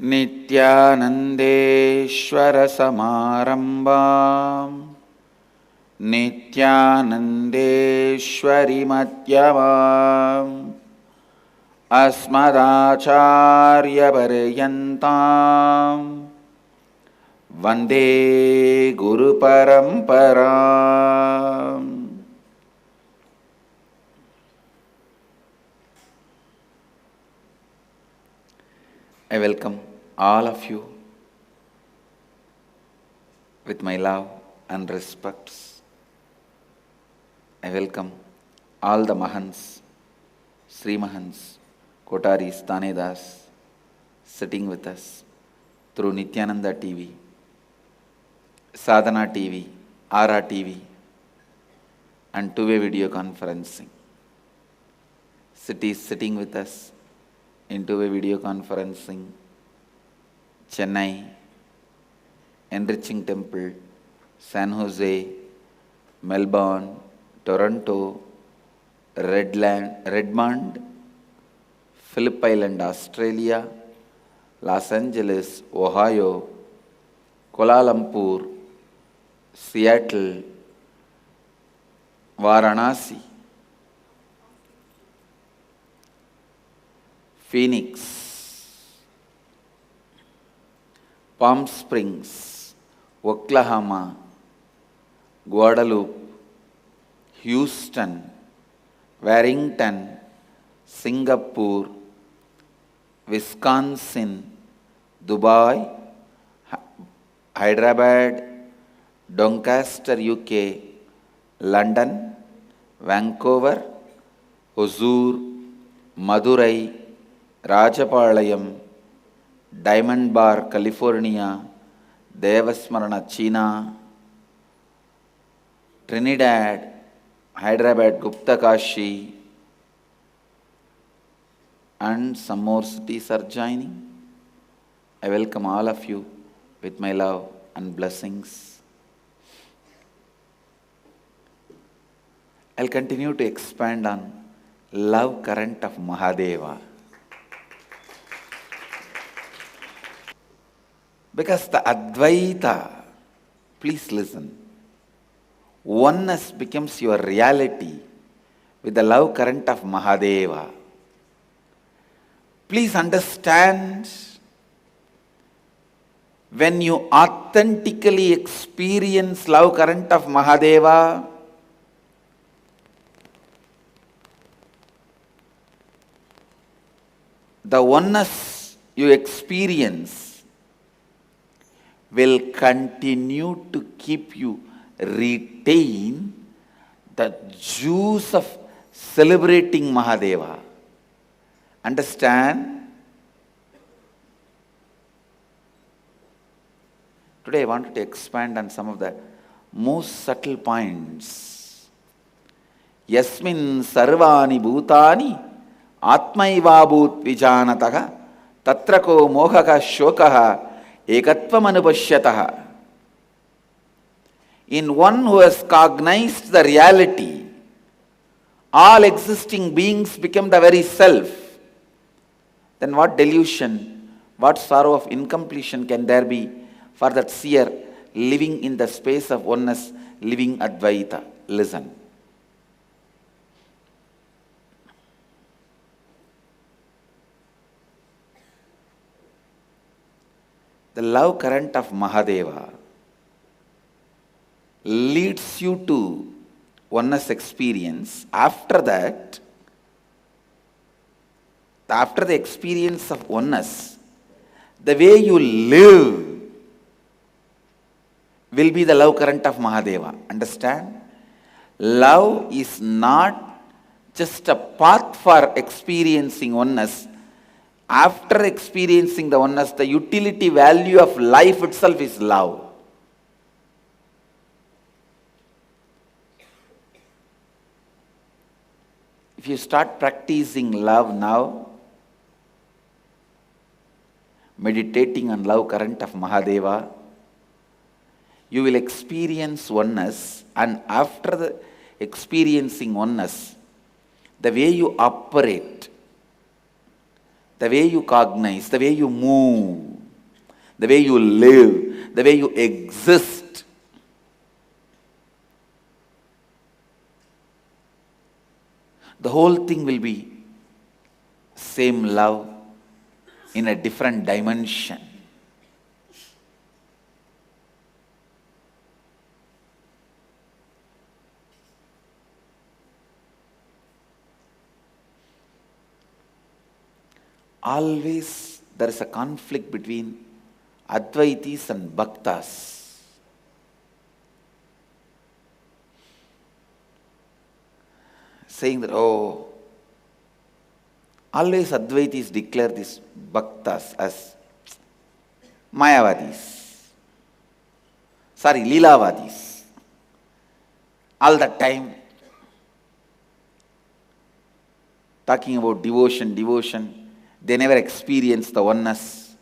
नित्यानन्देश्वरसमारम्भाम् नित्यानन्देश्वरीमध्यमाम् अस्मदाचार्यपर्यन्ताम् वन्दे गुरुपरम्पराम्। I welcome all of you with my love and respects. I welcome all the Mahans, Sri Mahans, Kotaris, Tanedas sitting with us through Nityananda TV, Sadhana TV, Ara TV and two-way video conferencing. Cities sitting with us in two-way video conferencing, Chennai, Enriching Temple, San Jose, Melbourne, Toronto, Redmond, Phillip Island, Australia, Los Angeles, Ohio, Kuala Lumpur, Seattle, Varanasi, Phoenix, Palm Springs, Oklahoma, Guadalupe, Houston, Warrington, Singapore, Wisconsin, Dubai, Hyderabad, Doncaster, UK, London, Vancouver, Hosur, Madurai, Rajapalayam, Diamond Bar, California, Devasmarana, China, Trinidad, Hyderabad, Gupta Kashi, and some more cities are joining. I welcome all of you with my love and blessings. I'll continue to expand on love current of Mahadeva. Because the Advaita, please listen, oneness becomes your reality with the love current of Mahadeva. Please understand, when you authentically experience love current of Mahadeva, the oneness you experience will continue to keep you retain the juice of celebrating Mahadeva. Understand? Today I wanted to expand on some of the most subtle points. Yasmin sarvani bhutani atmaivabhut vijanataha tatrako mohaka shokaha ekatvam anupashyataha. In one who has cognized the reality, all existing beings become the very self. Then what delusion, what sorrow of incompletion can there be for that seer living in the space of oneness, living Advaita? Listen. The love current of Mahadeva leads you to oneness experience. After that, after the experience of oneness, the way you live will be the love current of Mahadeva. Understand? Love is not just a path for experiencing oneness. After experiencing the oneness, the utility value of life itself is love. If you start practicing love now, meditating on love current of Mahadeva, you will experience oneness, and after the experiencing oneness, the way you operate, the way you cognize, the way you move, the way you live, the way you exist. The whole thing will be same love in a different dimension. Always there is a conflict between Advaitis and Bhaktas. Saying that, oh, always Advaitis declare these Bhaktas as Mayavadis. Sorry, Leelavadis. All the time talking about devotion. They never experience the oneness.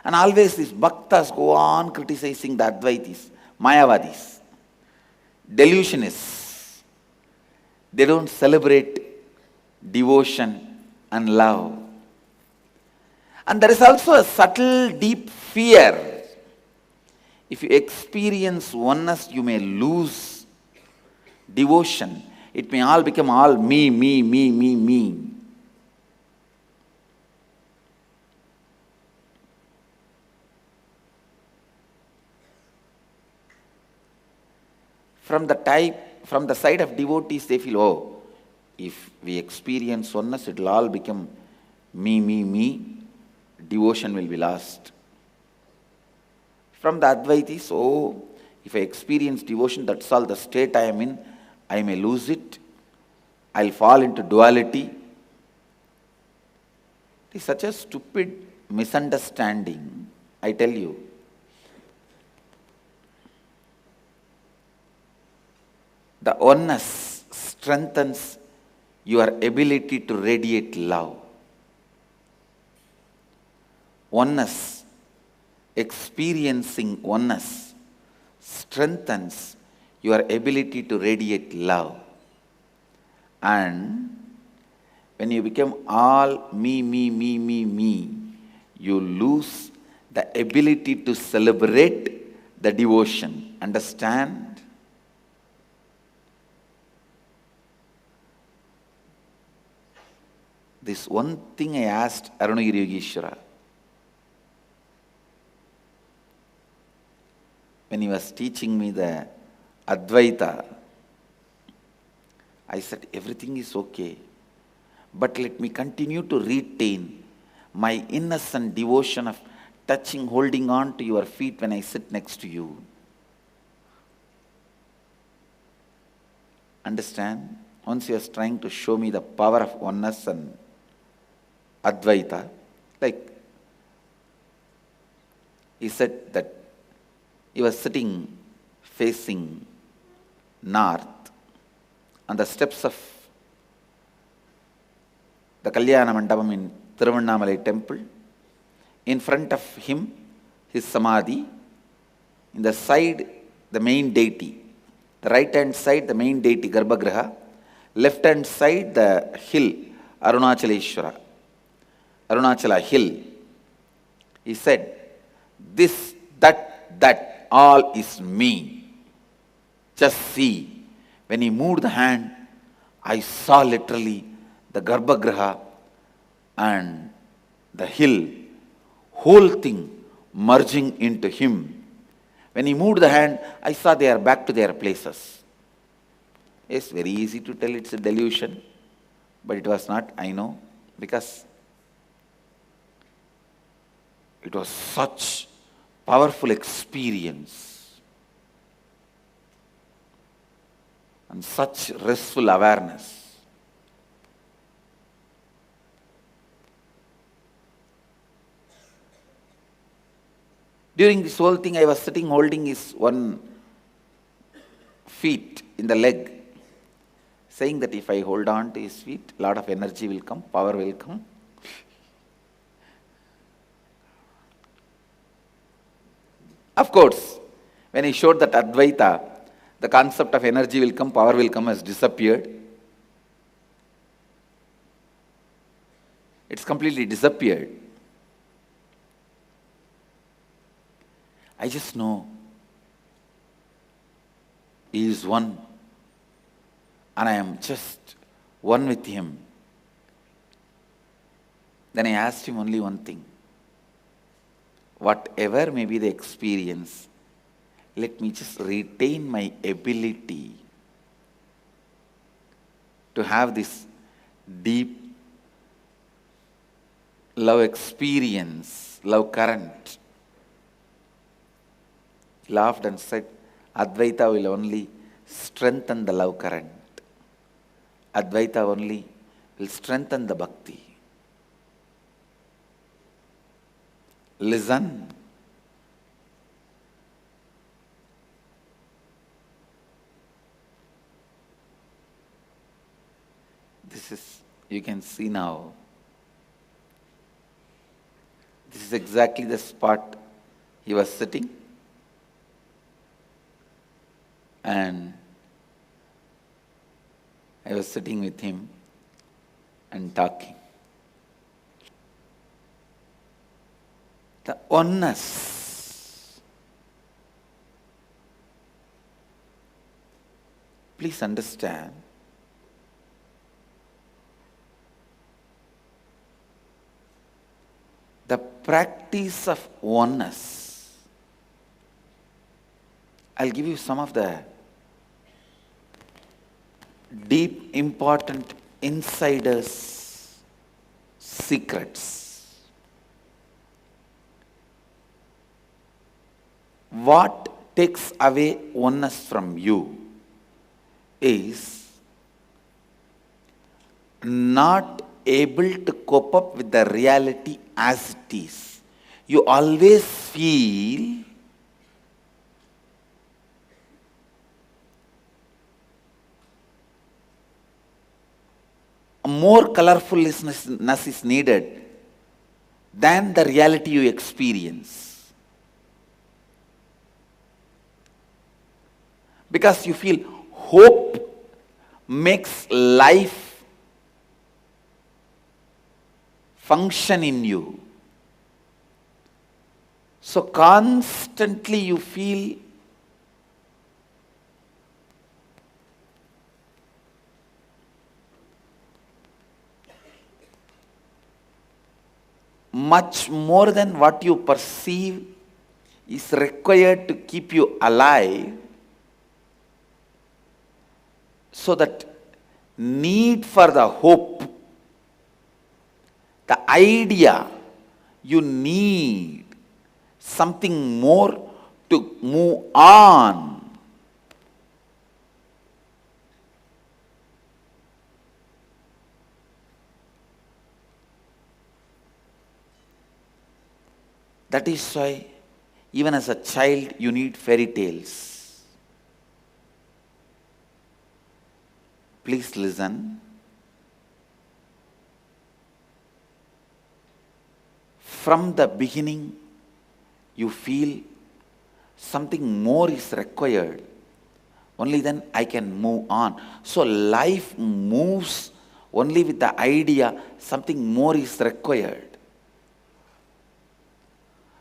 And always these Bhaktas go on criticizing the Advaitis, Mayavadis, delusionists. They don't celebrate devotion and love. And there is also a subtle, deep fear. If you experience oneness, you may lose devotion. It may all become all me. From the side of devotees, they feel, oh, if we experience oneness, it will all become me. Devotion will be lost. From the Advaitis, oh, if I experience devotion, that's all the state I am in. I may lose it. I'll fall into duality. It is such a stupid misunderstanding, I tell you. The oneness strengthens your ability to radiate love. Oneness, experiencing oneness, strengthens your ability to radiate love. And when you become all me, you lose the ability to celebrate the devotion. Understand? This one thing I asked Arunagiri Yogeshwara when he was teaching me the Advaita. I said, everything is okay, but let me continue to retain my innocent devotion of touching, holding on to your feet when I sit next to you. Understand? Once he was trying to show me the power of oneness and Advaita, like he said that he was sitting facing north on the steps of the Kalyana Mandapam in Tiruvannamalai temple. In front of him, his samadhi. In the side, the main deity. The right hand side, the main deity, Garbhagriha. Left hand side, the hill, Arunachaleshwara. Arunachala hill. He said, this, that, all is me. Just see. When he moved the hand, I saw literally the Garbhagriha and the hill, whole thing merging into him. When he moved the hand, I saw they are back to their places. It's very easy to tell it's a delusion, but it was not, I know, because it was such powerful experience and such restful awareness. During this whole thing, I was sitting holding his one feet in the leg, saying that if I hold on to his feet, a lot of energy will come, power will come. Of course, when he showed that Advaita, the concept of energy will come, power will come has disappeared. It's completely disappeared. I just know He is one, and I am just one with Him. Then I asked Him only one thing. Whatever may be the experience, let me just retain my ability to have this deep love experience, love current. He laughed and said, Advaita will only strengthen the love current. Advaita only will strengthen the bhakti. Listen. This is, you can see now, this is exactly the spot he was sitting. And I was sitting with him and talking. The oneness. Please understand. The practice of oneness. I'll give you some of the deep, important insiders' secrets. What takes away oneness from you is not able to cope up with the reality as it is. You always feel more colorfulness is needed than the reality you experience. Because you feel hope makes life function in you. So constantly you feel much more than what you perceive is required to keep you alive, so that need for the hope, the idea, you need something more to move on. That is why even as a child you need fairy tales. Please listen. From the beginning you feel something more is required. Only then I can move on. So life moves only with the idea something more is required.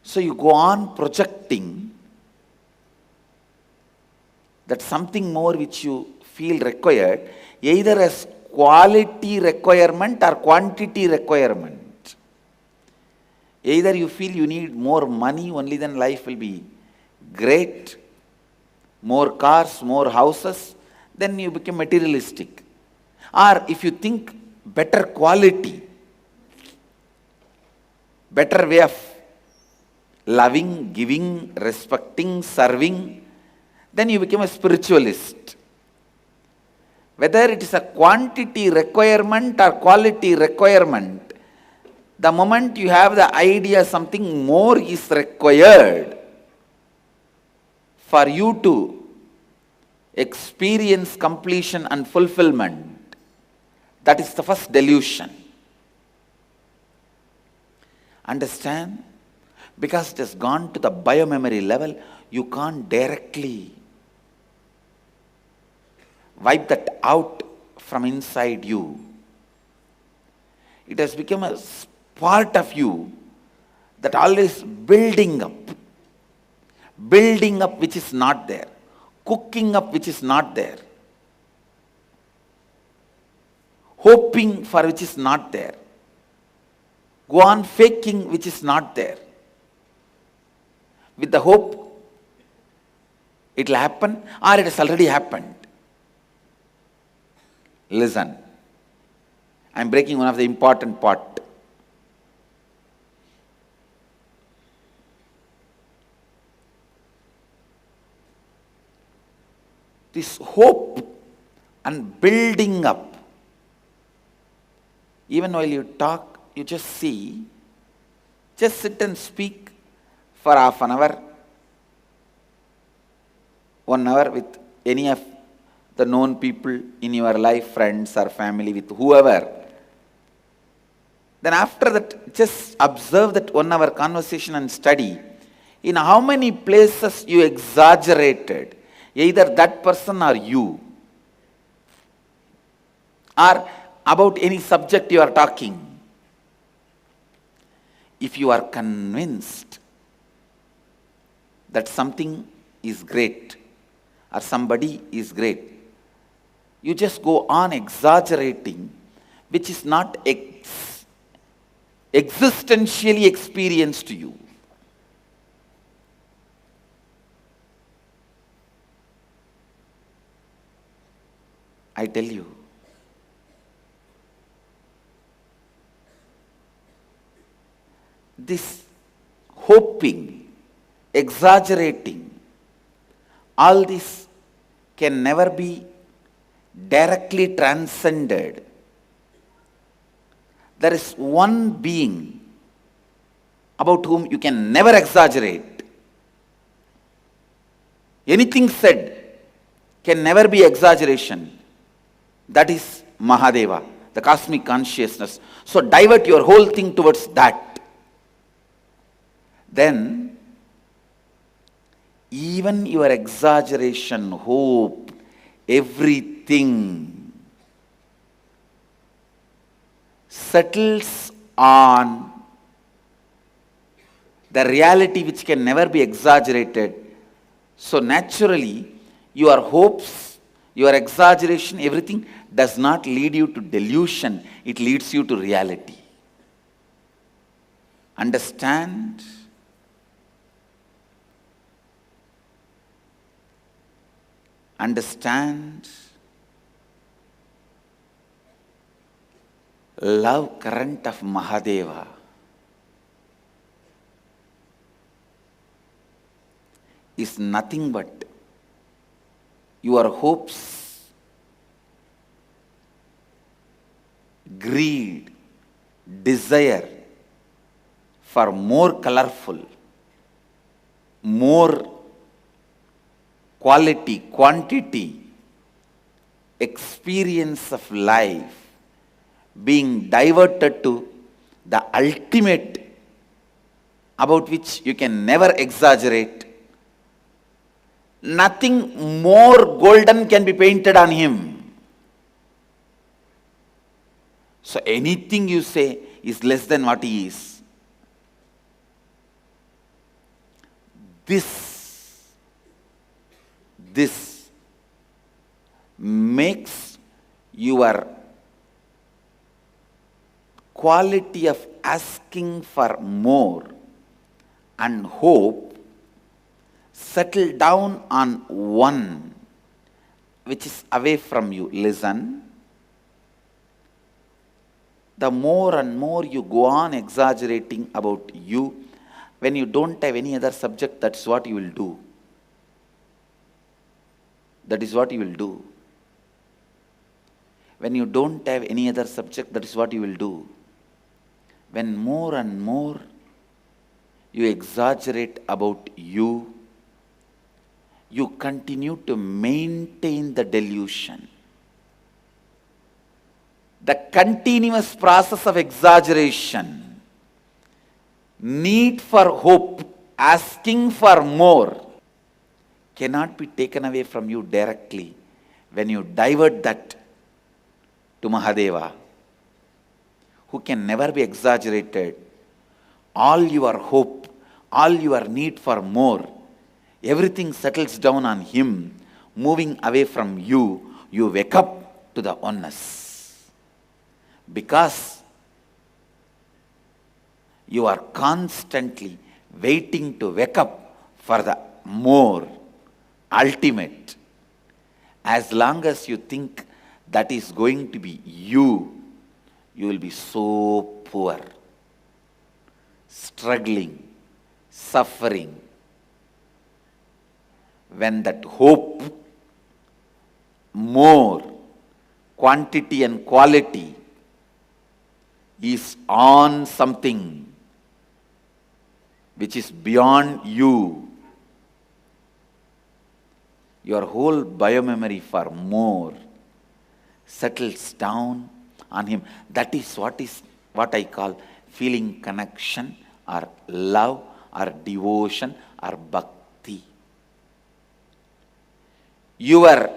So you go on projecting that something more which you feel required, either as quality requirement or quantity requirement. Either you feel you need more money, only then life will be great, more cars, more houses, then you become materialistic. Or if you think better quality, better way of loving, giving, respecting, serving, then you become a spiritualist. Whether it is a quantity requirement or quality requirement, the moment you have the idea something more is required for you to experience completion and fulfillment, that is the first delusion. Understand? Because it has gone to the biomemory level, you can't directly wipe that out from inside you. It has become a part of you that always building up. building up which is not there, cooking up which is not there, hoping for which is not there, go on faking which is not there. With the hope it will happen or it has already happened. Listen, I am breaking one of the important part. This hope and building up, even while you talk, you just see, just sit and speak for half an hour, 1 hour with any of the known people in your life, friends or family, with whoever. Then after that, just observe that 1 hour conversation and study in how many places you exaggerated, either that person or you, or about any subject you are talking. If you are convinced that something is great or somebody is great, you just go on exaggerating, which is not existentially experienced to you. I tell you, this hoping, exaggerating, all this can never be directly transcended. There is one being about whom you can never exaggerate. Anything said can never be exaggeration. That is Mahadeva, the cosmic consciousness. So divert your whole thing towards that. Then, even your exaggeration, hope, everything settles on the reality which can never be exaggerated. So naturally, your hopes, your exaggeration, everything does not lead you to delusion. It leads you to reality. Understand? Understand? Love current of Mahadeva is nothing but your hopes, greed, desire for more colorful, more quality, quantity, experience of life being diverted to the ultimate about which you can never exaggerate. Nothing more golden can be painted on him. So anything you say is less than what he is. This makes your quality of asking for more and hope settle down on one which is away from you. Listen. The more and more you go on exaggerating about you, when you don't have any other subject, that's what you will do. That is what you will do. When you don't have any other subject, that is what you will do. When more and more you exaggerate about you, you continue to maintain the delusion. The continuous process of exaggeration, need for hope, asking for more, cannot be taken away from you directly when you divert that to Mahadeva, who can never be exaggerated. All your hope, all your need for more everything settles down on him, moving away from you, you wake up to the oneness. Because you are constantly waiting to wake up for the more ultimate. As long as you think that is going to be you, you will be so poor, struggling, suffering. When that hope, more quantity and quality, is on something which is beyond you, your whole biomemory for more settles down on him. That is what I call feeling connection or love or devotion or bhakti. Your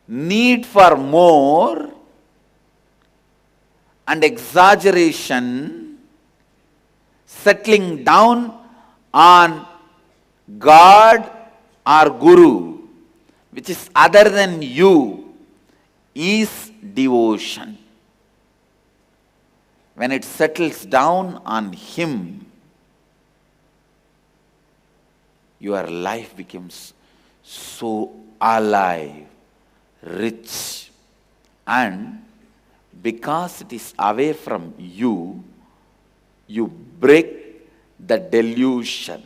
need for more and exaggeration settling down on God or Guru, which is other than you, is devotion. When it settles down on him, your life becomes so alive, rich, and because it is away from you, you break the delusion,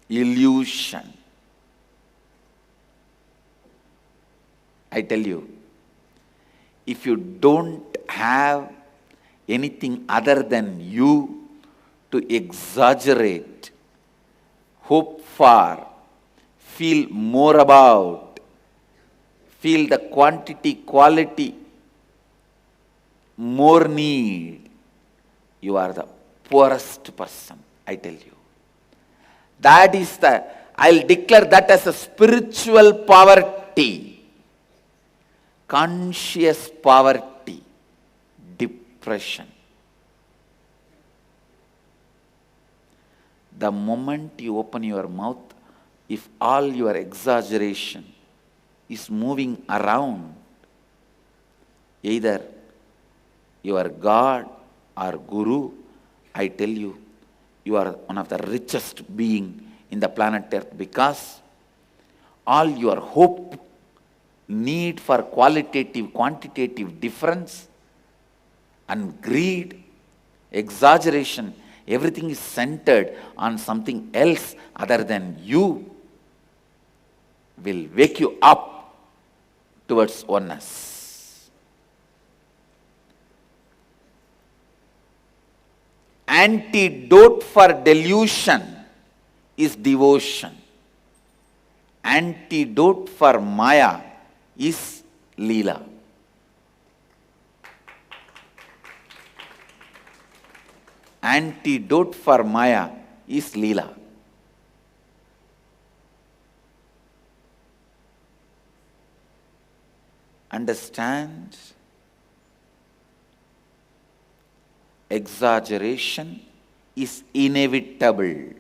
illusion. I tell you, if you don't have anything other than you to exaggerate, hope for, feel more about, feel the quantity, quality, more need, you are the poorest person, I tell you. That is I'll declare that as a spiritual poverty, conscious poverty, depression. The moment you open your mouth, if all your exaggeration is moving around, either your God or Guru, I tell you, you are one of the richest being in the planet Earth, because all your hope, need for qualitative, quantitative difference, and greed, exaggeration, everything is centered on something else other than you, will wake you up towards oneness. Antidote for delusion is devotion. Antidote for Maya is Leela. Antidote for Maya is Leela. Understand? Exaggeration is inevitable.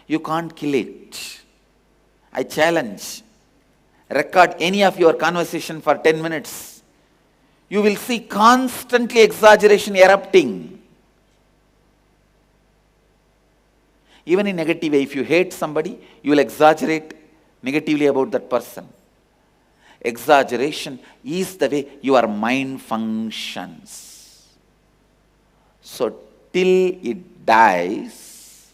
You can't kill it. I challenge. Record any of your conversation for 10 minutes. You will see constantly exaggeration erupting. Even in negative way, if you hate somebody, you will exaggerate negatively about that person. Exaggeration is the way your mind functions. So till it dies,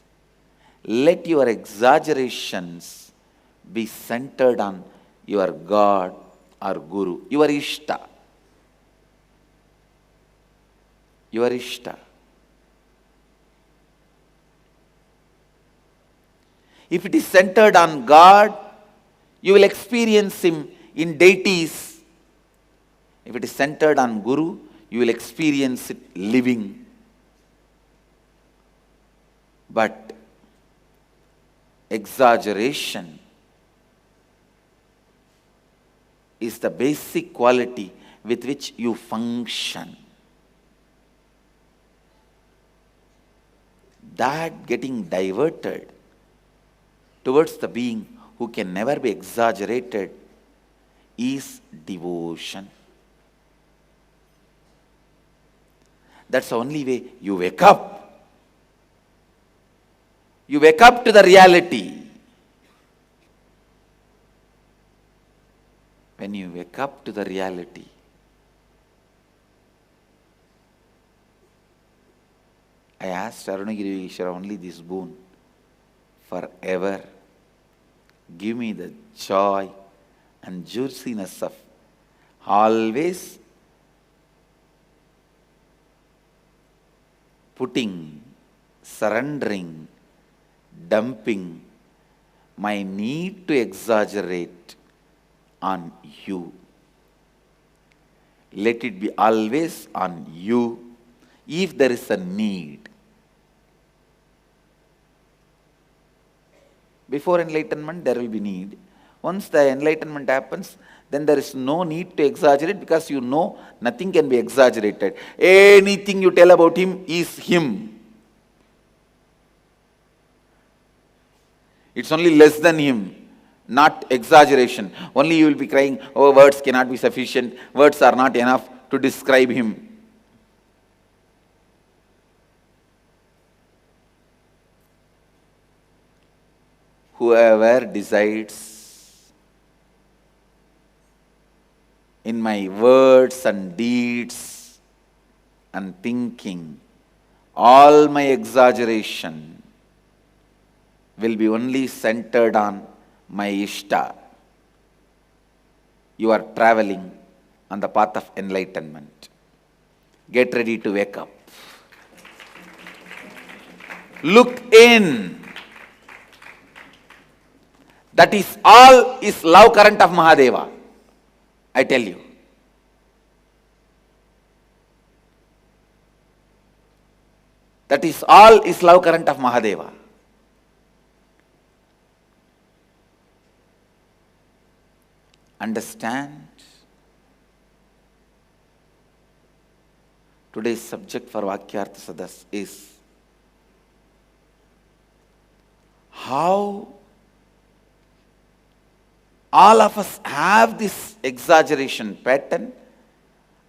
let your exaggerations be centered on your God or Guru, your Ishta. Your Ishta. If it is centered on God, you will experience Him in deities. If it is centered on Guru, you will experience it living. But exaggeration is the basic quality with which you function. that getting diverted towards the being who can never be exaggerated is devotion. That's the only way you wake up. You wake up to the reality. When you wake up to the reality, I asked Arunagiri Ishvara only this boon: forever give me the joy and juiciness of always putting, surrendering, dumping my need to exaggerate on you. Let it be always on you if there is a need. Before enlightenment, there will be need. Once the enlightenment happens, then there is no need to exaggerate, because you know nothing can be exaggerated. Anything you tell about him is him. It's only less than him, not exaggeration. Only you will be crying, oh, words cannot be sufficient, words are not enough to describe him. Whoever decides in my words and deeds and thinking, all my exaggeration will be only centered on my Ishta, you are traveling on the path of enlightenment. Get ready to wake up. Look in. That is all is love current of Mahadeva. I tell you. That is all is love current of Mahadeva. Understand? Today's subject for Vakyartha Sadas is how all of us have this exaggeration pattern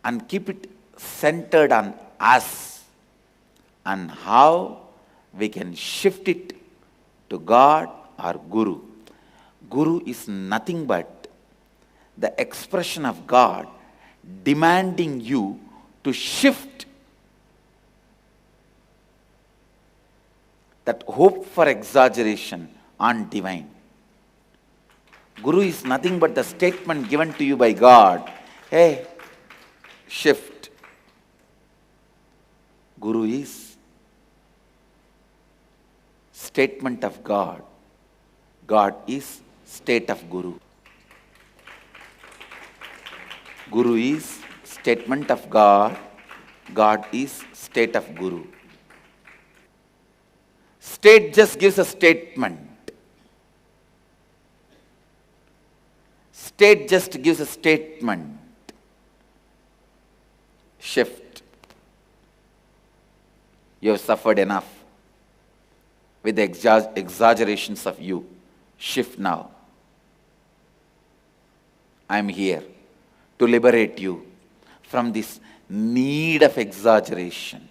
and keep it centered on us, and how we can shift it to God or Guru. Guru is nothing but the expression of God demanding you to shift that hope for exaggeration on divine. Guru is nothing but the statement given to you by God. Hey, shift. Guru is statement of God. God is state of Guru. Guru is statement of God. God is state of Guru. State just gives a statement. State just gives a statement. Shift. You have suffered enough with the exaggerations of you. Shift now. I am here to liberate you from this need of exaggeration.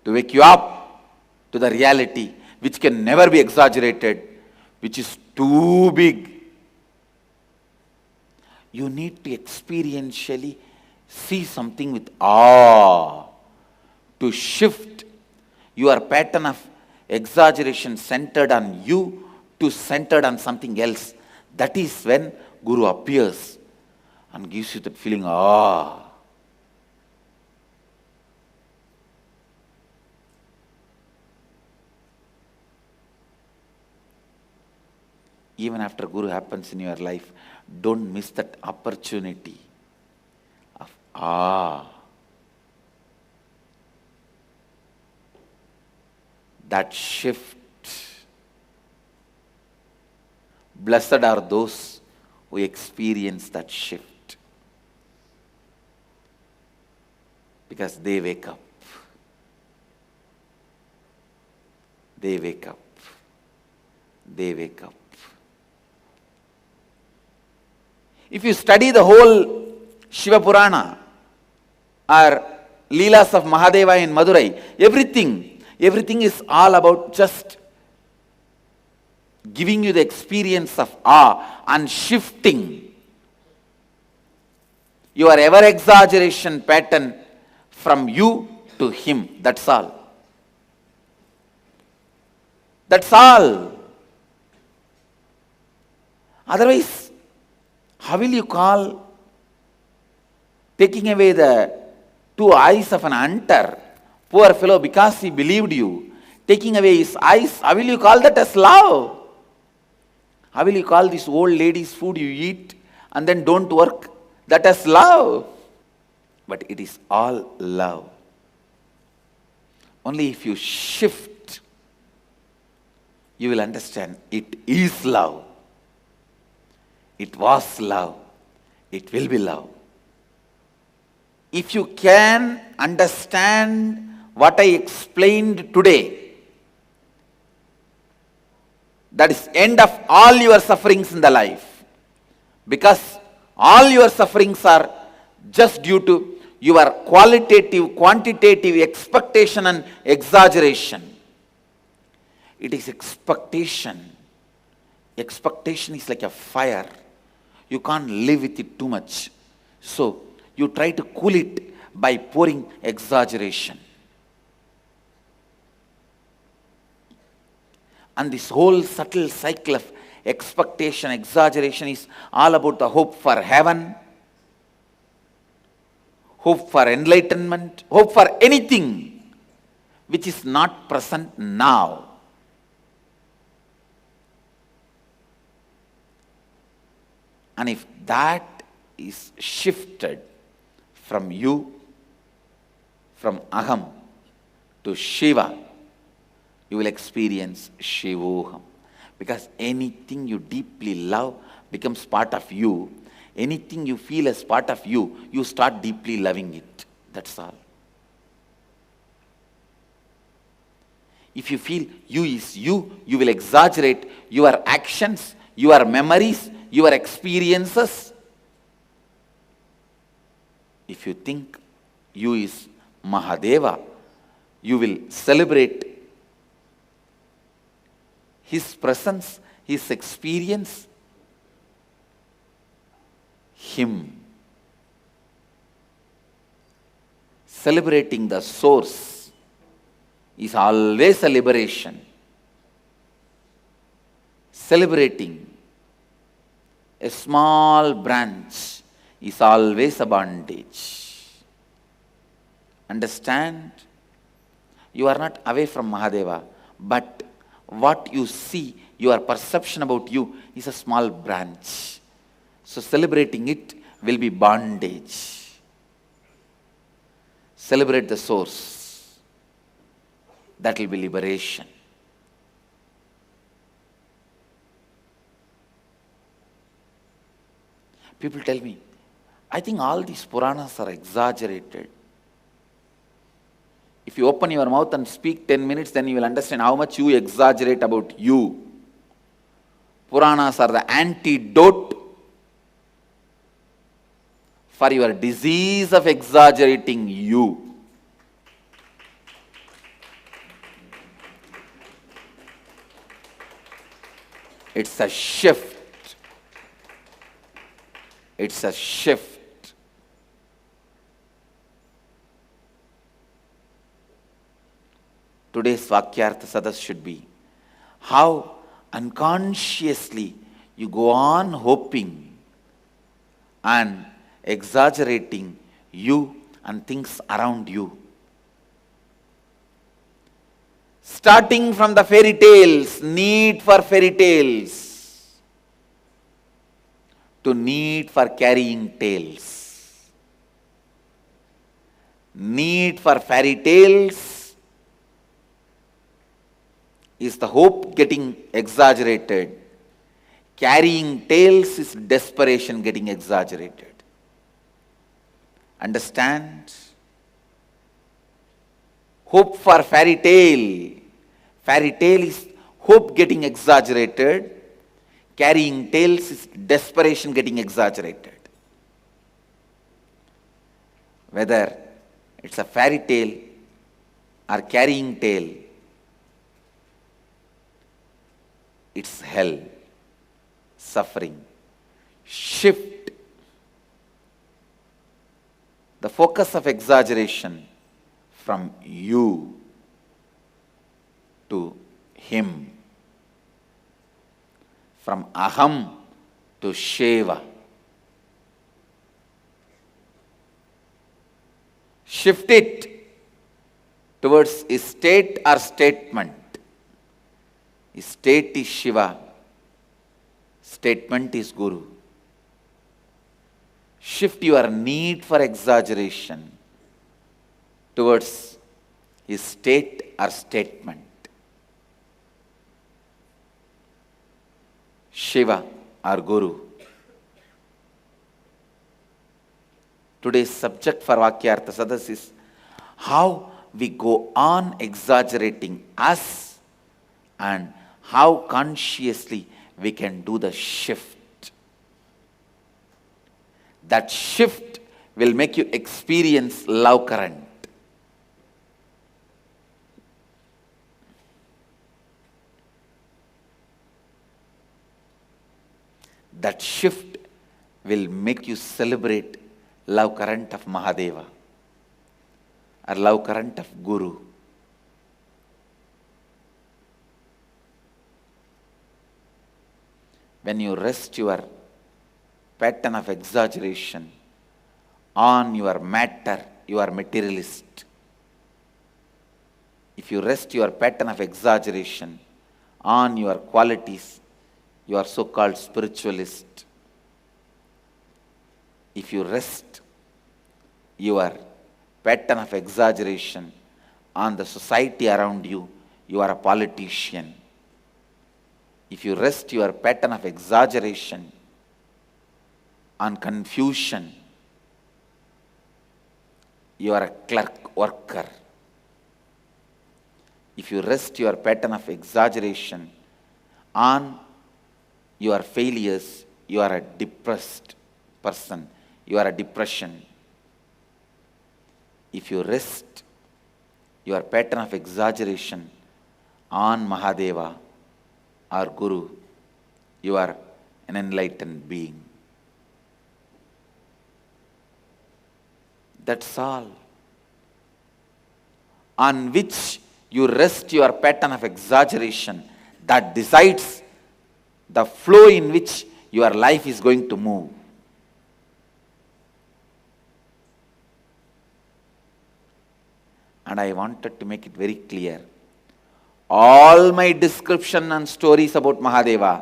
To wake you up to the reality which can never be exaggerated, which is too big. You need to experientially see something with awe, to shift your pattern of exaggeration centered on you to centered on something else. That is when Guru appears and gives you that feeling, ah. Even after Guru happens in your life, don't miss that opportunity of that shift. Blessed are those who experience that shift, because they wake up. They wake up. They wake up. If you study the whole Shiva Purana or Leelas of Mahadeva in Madurai, everything is all about just giving you the experience of awe and shifting your ever exaggeration pattern from you to him. That's all. That's all. Otherwise, how will you call taking away the two eyes of an hunter, poor fellow, because he believed you, taking away his eyes, how will you call that as love? How will you call this old lady's food you eat and then don't work, that as love? But it is all love. Only if you shift, you will understand it is love. It was love. It will be love. If you can understand what I explained today, that is end of all your sufferings in the life. Because all your sufferings are just due to your qualitative, quantitative expectation and exaggeration. It is expectation. Expectation is like a fire. You can't live with it too much. So, you try to cool it by pouring exaggeration. And this whole subtle cycle of expectation, exaggeration is all about the hope for heaven, hope for enlightenment, hope for anything which is not present now. And if that is shifted from you, from Aham to Shiva, you will experience Shivoham. Because anything you deeply love becomes part of you. Anything you feel as part of you, you start deeply loving it. That's all. If you feel you is you, you will exaggerate your actions, your memories, your experiences. If you think you is Mahadeva, you will celebrate his presence, his experience, him. Celebrating the source is always a liberation. Celebrating a small branch is always a bondage. Understand? You are not away from Mahadeva, but what you see, your perception about you is a small branch. So celebrating it will be bondage. Celebrate the source. That will be liberation. People tell me, I think all these Puranas are exaggerated. If you open your mouth and speak 10 minutes, then you will understand how much you exaggerate about you. Puranas are the antidote for your disease of exaggerating you. It's a shift. It's a shift. Today's Vakyartha Sadas should be how unconsciously you go on hoping and exaggerating you and things around you. Starting from the fairy tales, need for fairy tales, to need for carrying tales. Need for fairy tales is the hope getting exaggerated. Carrying tales is desperation getting exaggerated. Understand? Hope for fairy tale. Fairy tale is hope getting exaggerated. Carrying tales is desperation getting exaggerated. Whether it's a fairy tale or carrying tale, it's hell, suffering. Shift the focus of exaggeration from you to him, from aham to Shiva. Shift it towards state or statement. State is Shiva, statement is Guru. Shift your need for exaggeration towards his state or statement. Shiva or Guru. Today's subject for Vakyartha Sadas is how we go on exaggerating us and how consciously we can do the shift. That shift will make you experience love current. That shift will make you celebrate love current of Mahadeva or love current of Guru. When you rest your pattern of exaggeration on your matter, you are materialist. If you rest your pattern of exaggeration on your qualities, you are so-called spiritualist. If you rest your pattern of exaggeration on the society around you, you are a politician. If you rest your pattern of exaggeration on confusion, you are a clerk worker. If you rest your pattern of exaggeration on your failures, you are a depressed person. You are a depression. If you rest your pattern of exaggeration on Mahadeva or Guru, you are an enlightened being. That's all. On which you rest your pattern of exaggeration, that decides the flow in which your life is going to move. And I wanted to make it very clear. All my description and stories about Mahadeva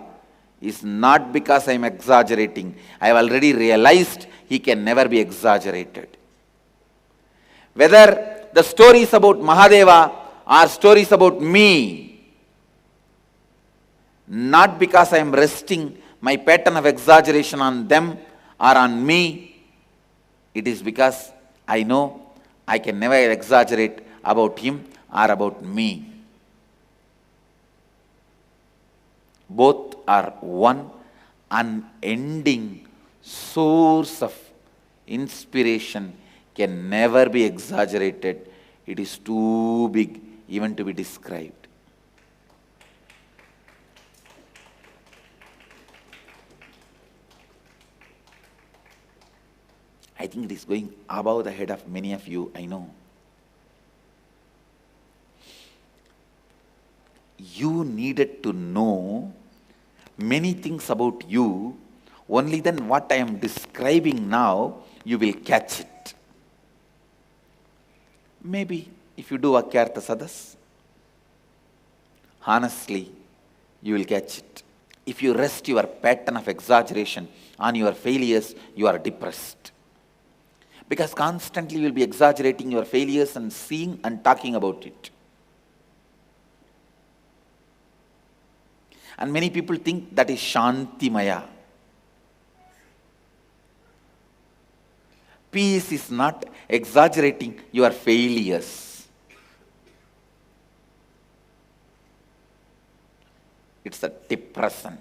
is not because I am exaggerating. I have already realized he can never be exaggerated. Whether the stories about Mahadeva are stories about me, not because I am resting my pattern of exaggeration on them or on me, it is because I know I can never exaggerate about him or about me. Both are one unending source of inspiration, can never be exaggerated. It is too big even to be described. I think it is going above the head of many of you, I know. You needed to know many things about you, only then what I am describing now, you will catch it. Maybe if you do Vakyartha Sadas, honestly, you will catch it. If you rest your pattern of exaggeration on your failures, you are depressed. Because constantly you will be exaggerating your failures and seeing and talking about it. And many people think that is Shantimaya. Peace is not exaggerating your failures. It's a depression.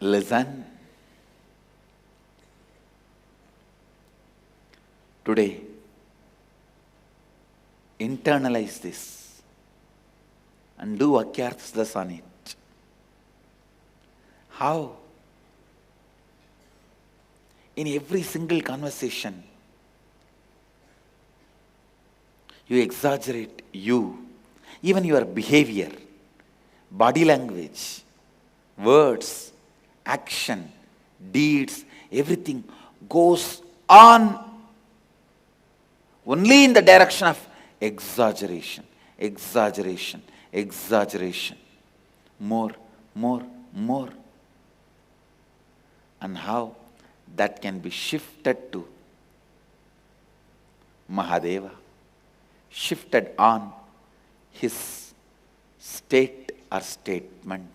Listen. Today, internalize this and do Vakyarthas on it. How? In every single conversation, you exaggerate you, even your behavior, body language, words, action, deeds, everything goes on only in the direction of exaggeration, exaggeration, exaggeration. More, more, more. And how that can be shifted to Mahadeva, shifted on his state or statement.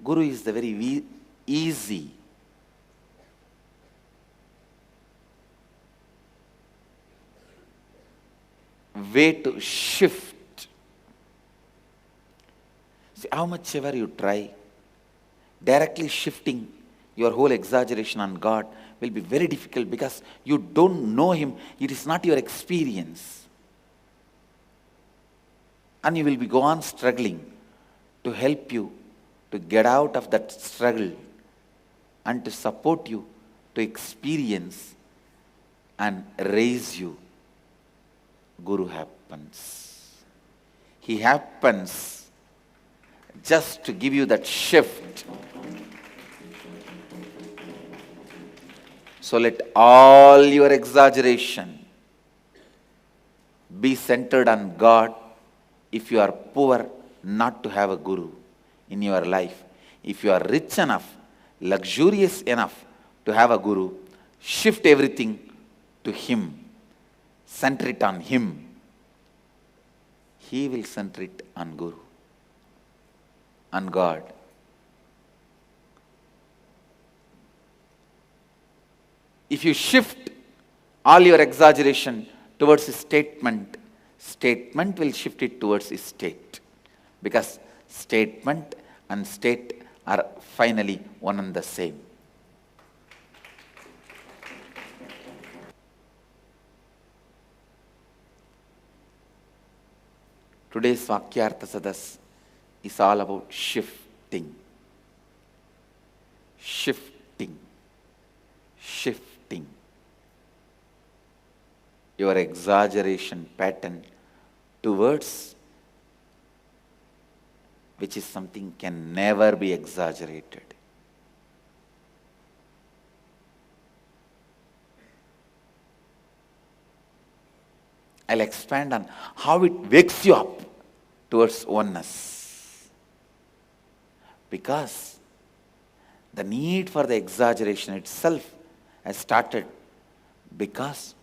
Guru is the very easy way to shift. See, how much ever you try, directly shifting your whole exaggeration on God will be very difficult because you don't know Him. It is not your experience. And you will be go on struggling to help you to get out of that struggle and to support you to experience and raise you. Guru happens. He happens just to give you that shift. So let all your exaggeration be centered on God. If you are poor, not to have a Guru in your life. If you are rich enough, luxurious enough to have a Guru, shift everything to Him. Center it on Him. He will center it on Guru, on God. If you shift all your exaggeration towards His statement, statement will shift it towards His state. Because statement and state are finally one and the same. Today's Vakyartha Sadas is all about shifting. Shifting. Shifting. Your exaggeration pattern towards which is something can never be exaggerated. I'll expand on how it wakes you up towards oneness. Because the need for the exaggeration itself has started because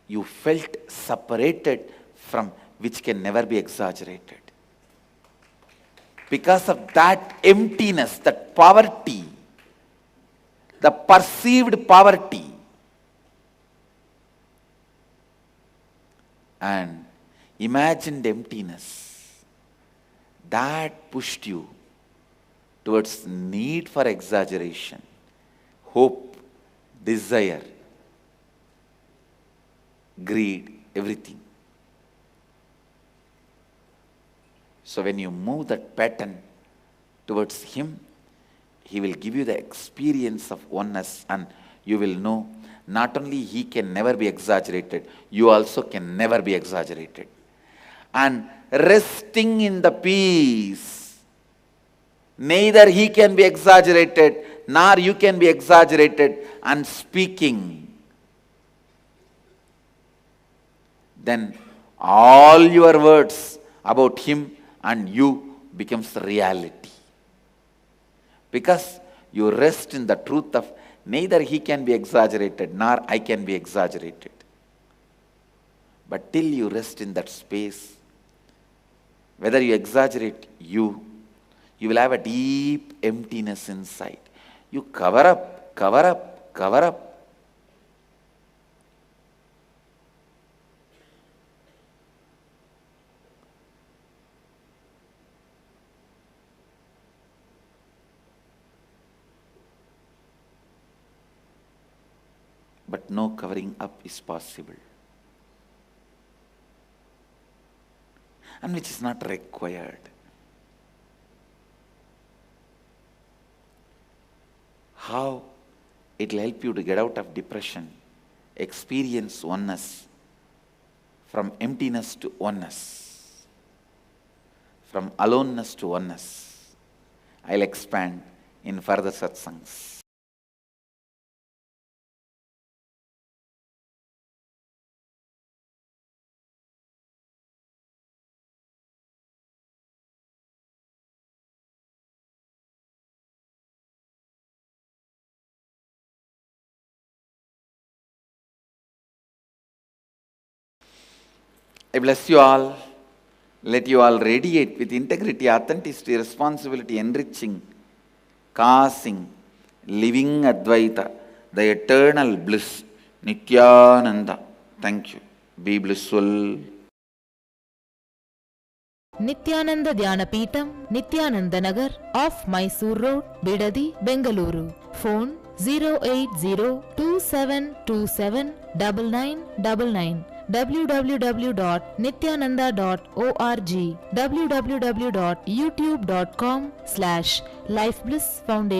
you felt separated from which can never be exaggerated. Because of that emptiness, that poverty, the perceived poverty, and imagined emptiness, that pushed you towards need for exaggeration, hope, desire, greed, everything. So when you move that pattern towards Him, He will give you the experience of oneness, and you will know not only He can never be exaggerated, you also can never be exaggerated. And resting in the peace, neither He can be exaggerated, nor you can be exaggerated, and speaking, then all your words about Him and you becomes reality. Because you rest in the truth of neither He can be exaggerated, nor I can be exaggerated. But till you rest in that space, whether you exaggerate you you will have a deep emptiness inside. You cover up, cover up, cover up. But no covering up is possible, and which is not required. How it will help you to get out of depression, experience oneness, from emptiness to oneness, from aloneness to oneness. I'll expand in further satsangs. I bless you all. Let you all radiate with integrity, authenticity, responsibility, enriching, causing, living Advaita, the eternal bliss, Nityananda. Thank you. Be blissful. Nityananda Dhyanapitham, Nityananda Nagar, off Mysore Road, Bidadi, Bengaluru. Phone 08027279999. www.nityananda.org, www.youtube.com/lifeblissfoundation.